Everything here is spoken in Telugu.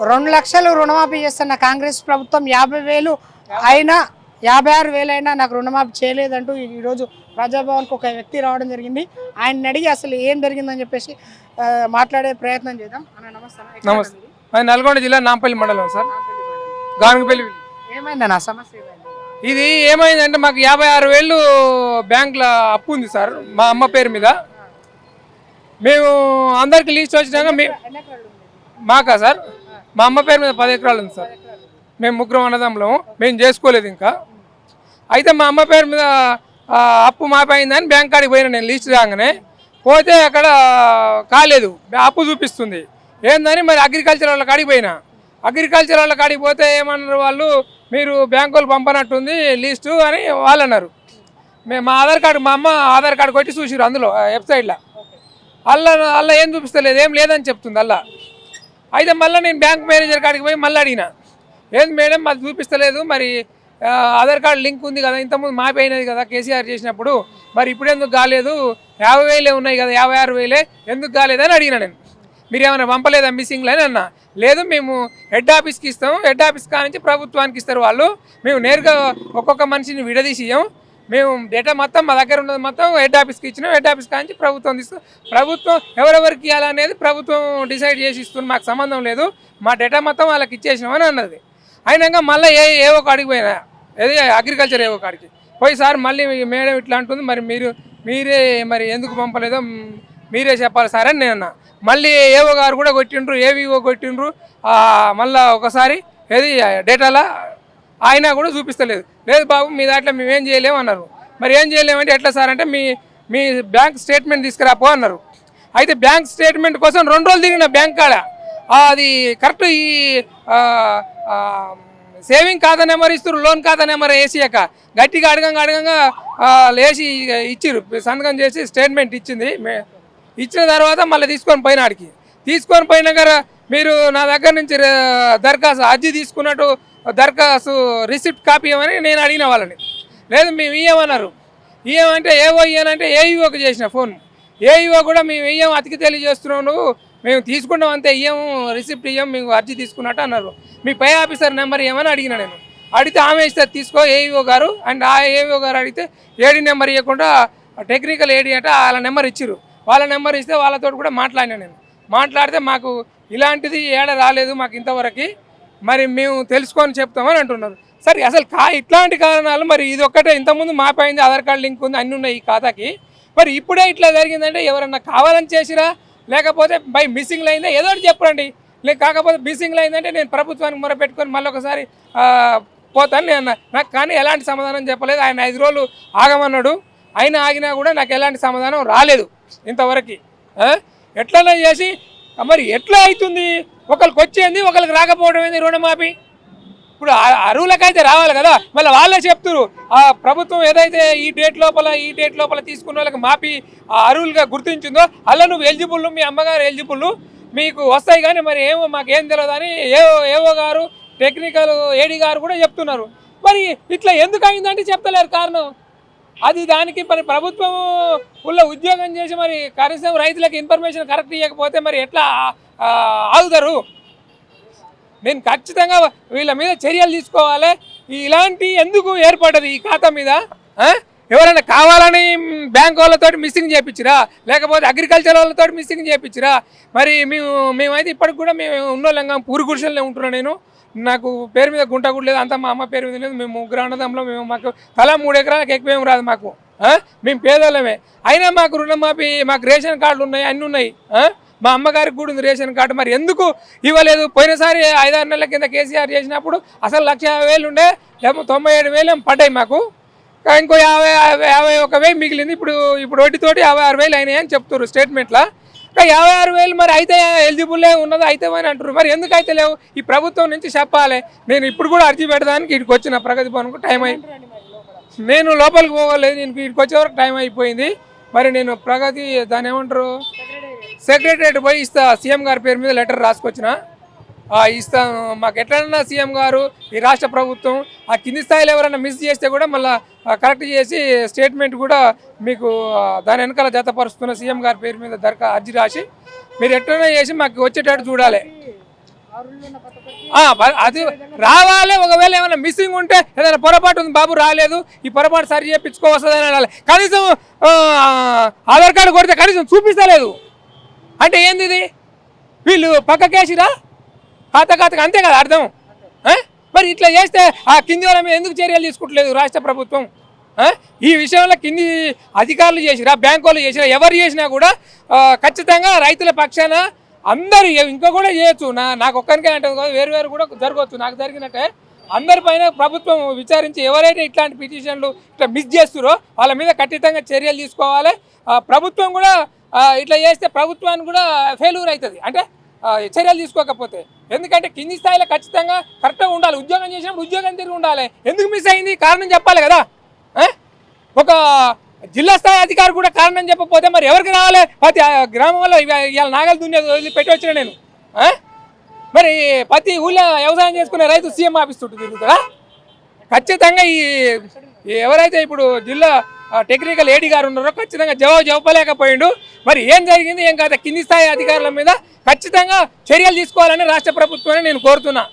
2 లక్షలు రుణమాఫీ చేస్తున్న కాంగ్రెస్ ప్రభుత్వం 50,000 అయినా 56,000 అయినా నాకు రుణమాఫీ చేయలేదంటూ ఈరోజు ప్రజాభవన్కి ఒక వ్యక్తి రావడం జరిగింది. ఆయన అడిగి అసలు ఏం జరిగిందని చెప్పేసి మాట్లాడే ప్రయత్నం చేద్దాం. నమస్తే. అది నల్గొండ జిల్లా నాంపల్లి మండలం సార్, గానుగపల్లి. ఏమైందన్న సమస్య? ఇది ఏమైందంటే మాకు 56,000 బ్యాంకులో అప్పు ఉంది సార్ మా అమ్మ పేరు మీద. మేము అందరికి లీస్ట్ వచ్చినాక మాకా సార్ మా అమ్మ పేరు మీద 10 ఎకరాలు ఉంది సార్. మేము ముగ్గురం అన్నదమ్ములము, మేము చేసుకోలేదు ఇంకా. అయితే మా అమ్మ పేరు మీద అప్పు మాపైందని బ్యాంక్ కాడికి పోయినా నేను లీస్ట్ రాగానే. పోతే అక్కడ కాలేదు, అప్పు చూపిస్తుంది. ఏందని మరి అగ్రికల్చర్ వాళ్ళ కాడికి పోయినా. అగ్రికల్చర్ వాళ్ళ కాడికి పోతే ఏమన్నారు వాళ్ళు, మీరు బ్యాంకు వాళ్ళు పంపనట్టుంది లీస్టు అని వాళ్ళు అన్నారు. మేము మా ఆధార్ కార్డు, మా అమ్మ ఆధార్ కార్డు కొట్టి చూసిరు అందులో వెబ్సైట్లో. అలా ఏం చూపిస్తలేదు, ఏం లేదని చెప్తుంది అలా. అయితే మళ్ళీ నేను బ్యాంక్ మేనేజర్ కాడికి పోయి మళ్ళీ అడిగిన, ఏంది మేడం అది చూపిస్తలేదు, మరి ఆధార్ కార్డు లింక్ ఉంది కదా, ఇంతకుముందు మాపైనది కదా కేసీఆర్ చేసినప్పుడు, మరి ఇప్పుడు ఎందుకు కాలేదు, 50,000 ఉన్నాయి కదా 56,000 ఎందుకు కాలేదని అడిగిన నేను. మీరు ఏమైనా పంపలేదా మిస్సింగ్లు అని అన్నా. లేదు మేము హెడ్ ఆఫీస్కి ఇస్తాం, హెడ్ ఆఫీస్ కానించి ప్రభుత్వానికి ఇస్తారు వాళ్ళు, మేము నేరుగా ఒక్కొక్క మనిషిని విడదీసి ఇవ్వం, మేము డేటా మొత్తం మా దగ్గర ఉన్నది మొత్తం హెడ్ ఆఫీస్కి ఇచ్చినాం, హెడ్ ఆఫీస్ కానించి ప్రభుత్వం ఇస్తాం, ప్రభుత్వం ఎవరెవరికి ఇవ్వాలనేది ప్రభుత్వం డిసైడ్ చేసి ఇస్తుంది, మాకు సంబంధం లేదు, మా డేటా మొత్తం వాళ్ళకి ఇచ్చేసినామని అన్నది. అయినాక మళ్ళీ ఏవో కాడికి పోయినా, ఏది అగ్రికల్చర్ ఏవో కాడికి పోయి, సార్ మళ్ళీ మేడం ఇట్లా అంటుంది, మరి మీరే మరి ఎందుకు పంపలేదో మీరే చెప్పాలి సార్ అని నేను అన్నా. మళ్ళీ ఏవో గారు కూడా కొట్టిండ్రు, ఏవీఓ కొట్టిండ్రు, మళ్ళీ ఒకసారి ఏది డేటాలా ఆయన కూడా చూపిస్తలేదు. లేదు బాబు మీ దాంట్లో మేమేం చేయలేము అన్నారు. మరి ఏం చేయలేమంటే ఎట్లా సార్ అంటే మీ బ్యాంక్ స్టేట్మెంట్ తీసుకురాపో అన్నారు. అయితే బ్యాంక్ స్టేట్మెంట్ కోసం 2 రోజులు తిరిగిన బ్యాంక్ కాడ, అది కరెక్ట్ ఈ సేవింగ్ ఖాతా నెంబర్ ఇస్తారు, లోన్ ఖాతా నెంబర్ వేసియాక గట్టిగా అడగంగా లేచి ఇచ్చిరు, సంతకం చేసి స్టేట్మెంట్ ఇచ్చింది. ఇచ్చిన తర్వాత మళ్ళీ తీసుకొని పోయిన ఆడికి తీసుకొని పోయినాక మీరు నా దగ్గర నుంచి దరఖాస్తు అర్జీ తీసుకున్నట్టు దరఖాస్తు రిసిప్ట్ కాపీ ఇవ్వమని నేను అడిగిన వాళ్ళని. లేదు మేము ఇవ్వమన్నారు. ఇవ్వమంటే ఏవో ఇవ్వనంటే ఏఈఓకి చేసిన ఫోన్. ఏఈఓ కూడా మేము ఇవ్వం, అతికి తెలియజేస్తున్నావు నువ్వు, మేము తీసుకున్నాం అంతే, ఇవ్వము రిసిప్ట్ ఇవ్వం, మేము అర్జీ తీసుకున్నట్టు అన్నారు. మీ పై ఆఫీసర్ నెంబర్ ఇవ్వమని అడిగిన నేను. అడిగితే ఆమె ఇస్తే తీసుకో ఏఈఓ గారు, అండ్ ఆ ఏఈఓ గారు అడిగితే ఏడీ నెంబర్ ఇవ్వకుండా టెక్నికల్ ఏడీ అంటే వాళ్ళ నెంబర్ ఇచ్చిరు. వాళ్ళ నెంబర్ ఇస్తే వాళ్ళతో కూడా మాట్లాడినా నేను. మాట్లాడితే మాకు ఇలాంటిది ఏడ రాలేదు మాకు ఇంతవరకు, మరి మేము తెలుసుకొని చెప్తామని అంటున్నారు. సరే అసలు ఇట్లాంటి కారణాలు, మరి ఇది ఒక్కటే, ఇంతకుముందు మాపైంది ఆధార్ కార్డు లింక్ ఉంది అన్నీ ఉన్నాయి ఈ ఖాతాకి, మరి ఇప్పుడే ఇట్లా జరిగిందంటే ఎవరన్నా కావాలని చేసిరా లేకపోతే బై మిస్సింగ్ అయిందా ఏదో ఒకటి చెప్పండి. కాకపోతే మిస్సింగ్ అయిందంటే నేను ప్రభుత్వానికి మొరపెట్టుకొని మళ్ళీ ఒకసారి పోతాను నేను అన్నా. నాకు కానీ ఎలాంటి సమాధానం చెప్పలేదు. ఆయన 5 రోజులు ఆగమన్నాడు, అయినా ఆగినా కూడా నాకు ఎలాంటి సమాధానం రాలేదు ఇంతవరకు. ఎట్లనే చేసి మరి ఎట్లా అవుతుంది, ఒకరికి వచ్చేది ఒకరికి రాకపోవడం ఏంది రుణమాఫీ? ఇప్పుడు అరువులకైతే రావాలి కదా, మళ్ళీ వాళ్ళే చెప్తున్నారు ఆ ప్రభుత్వం ఏదైతే ఈ డేట్ లోపల తీసుకున్న వాళ్ళకి మాఫీ అరువులుగా గుర్తించిందో అలా నువ్వు ఎలిజిబుల్, మీ అమ్మగారు ఎలిజిబుల్, మీకు వస్తాయి. కానీ మరి ఏమో మాకేం తెలియదు అని ఏవో గారు టెక్నికల్ ఏడీ గారు కూడా చెప్తున్నారు. మరి ఇట్లా ఎందుకు అయిందంటే చెప్తలేరు కారణం. అది దానికి మరి ప్రభుత్వం ఉద్యోగం చేసి మరి కనీసం రైతులకు ఇన్ఫర్మేషన్ కరెక్ట్ ఇవ్వకపోతే మరి ఎట్లా ఆగుతారు? నేను ఖచ్చితంగా వీళ్ళ మీద చర్యలు తీసుకోవాలి. ఇలాంటి ఎందుకు ఏర్పడ్డది ఈ ఖాతా మీద? ఎవరైనా కావాలని బ్యాంక్ వాళ్ళతో మిస్సింగ్ చేయించిరా, లేకపోతే అగ్రికల్చర్ వాళ్ళతో మిస్సింగ్ చేయించిరా? మరి మేమైతే ఇప్పటికి కూడా మేము ఉన్నోళ్ళంగా పూరి గుడిసెల్లో ఉంటున్నాను. నేను నాకు పేరు మీద గుంట కూడా లేదు, అంతా మా అమ్మ పేరు మీద లేదు. మేము ముగ్గురు అన్నదమ్ములో మాకు తలా 3 ఎకరాలకు ఎక్కువేం రాదు మాకు. మేము పేదోళ్ళమే. అయినా మాకు రుణమాఫీ, మాకు రేషన్ కార్డులు ఉన్నాయి, అన్నీ ఉన్నాయి. మా అమ్మగారికి కూడా ఉంది రేషన్ కార్డు. మరి ఎందుకు ఇవ్వలేదు? పోయినసారి 5-6 నెలల కింద కేసీఆర్ చేసినప్పుడు అసలు 1,50,000 ఉండే, 97,000 పడ్డాయి మాకు. ఇంకో 51,000 మిగిలింది. ఇప్పుడు వడ్డీతోటి 56,000 అయినాయి అని చెప్తారు స్టేట్మెంట్లో. 56,000 మరి అయితే ఎలిజిబుల్లే ఉన్నది అయితే అని అంటారు. మరి ఎందుకు అయితే లేవు? ఈ ప్రభుత్వం నుంచి చెప్పాలి. నేను ఇప్పుడు కూడా అర్జీ పెట్టడానికి ఇక్కడికి వచ్చిన ప్రగతి భవన్కు టైం అయింది. నేను లోపలికి పోగలేదు, నేను ఇక్కడికి వచ్చే వరకు టైం అయిపోయింది. మరి నేను ప్రగతి దాని ఏమంటారు సెక్రటరేట్ పోయి ఇస్తా, సీఎం గారి పేరు మీద లెటర్ రాసుకొచ్చిన ఇస్తాను. మాకు ఎట్లన్నా సీఎం గారు, ఈ రాష్ట్ర ప్రభుత్వం ఆ కింది స్థాయిలో ఎవరైనా మిస్ చేస్తే కూడా మళ్ళీ కరెక్ట్ చేసి స్టేట్మెంట్ కూడా మీకు దాని వెనకాల జతపరుస్తున్న సీఎం గారి పేరు మీద అర్జీ రాసి మీరు ఎట్లన్నా చేసి మాకు వచ్చేటట్టు చూడాలి. అది రావాలి. ఒకవేళ ఏమైనా మిస్సింగ్ ఉంటే ఏదైనా పొరపాటు ఉంది బాబు రాలేదు, ఈ పొరపాటు సరి చేయించుకోవస్తుందని అనాలి. కనీసం ఆధార్ కార్డు కొడితే కనీసం చూపిస్తలేదు అంటే ఏంది ఇది? వీళ్ళు పక్కకేసిరా ఖాతాకి, అంతే కదా అర్థం. మరి ఇట్లా చేస్తే ఆ కింది వాళ్ళ మీద ఎందుకు చర్యలు తీసుకుంటలేదు రాష్ట్ర ప్రభుత్వం? ఈ విషయంలో కింది అధికారులు చేసిరా, బ్యాంకు వాళ్ళు చేసిరా, ఎవరు చేసినా కూడా ఖచ్చితంగా రైతుల పక్షాన అందరు ఇంకా కూడా చేయొచ్చు. నాకు ఒక్కరికే అంటే వేరు కూడా జరగవచ్చు. నాకు జరిగినట్టే అందరిపైన ప్రభుత్వం విచారించి ఎవరైతే ఇట్లాంటి పిటిషన్లు ఇట్లా మిస్ చేస్తారో వాళ్ళ మీద ఖచ్చితంగా చర్యలు తీసుకోవాలి. ప్రభుత్వం కూడా ఇట్లా చేస్తే ప్రభుత్వానికి కూడా ఫెయిల్యూర్ అవుతుంది అంటే చర్యలు తీసుకోకపోతే. ఎందుకంటే కింది స్థాయిలో ఖచ్చితంగా కరెక్ట్గా ఉండాలి. ఉద్యోగం చేసినప్పుడు ఉద్యోగం తిరిగి ఉండాలి. ఎందుకు మిస్ అయింది కారణం చెప్పాలి కదా. ఒక జిల్లా స్థాయి అధికారి కూడా కారణం చెప్పకపోతే మరి ఎవరికి రావాలి? ప్రతి గ్రామంలో ఇవాళ నాగలు దున్నేది వదిలిపెట్టి వచ్చిన నేను. మరి ప్రతి ఊళ్ళో వ్యవసాయం చేసుకునే రైతు సీఎం ఆఫీస్ చుట్టూ తిరుగుతారా? ఖచ్చితంగా ఈ ఎవరైతే ఇప్పుడు జిల్లా టెక్నికల్ ఏడీ గారు ఉన్నారో ఖచ్చితంగా జవాబు చెప్పలేకపోయిండు. మరి ఏం జరిగింది ఏం కాదు కింది స్థాయి అధికారుల మీద ఖచ్చితంగా చర్యలు తీసుకోవాలని రాష్ట్ర ప్రభుత్వాన్ని నేను కోరుతున్నా.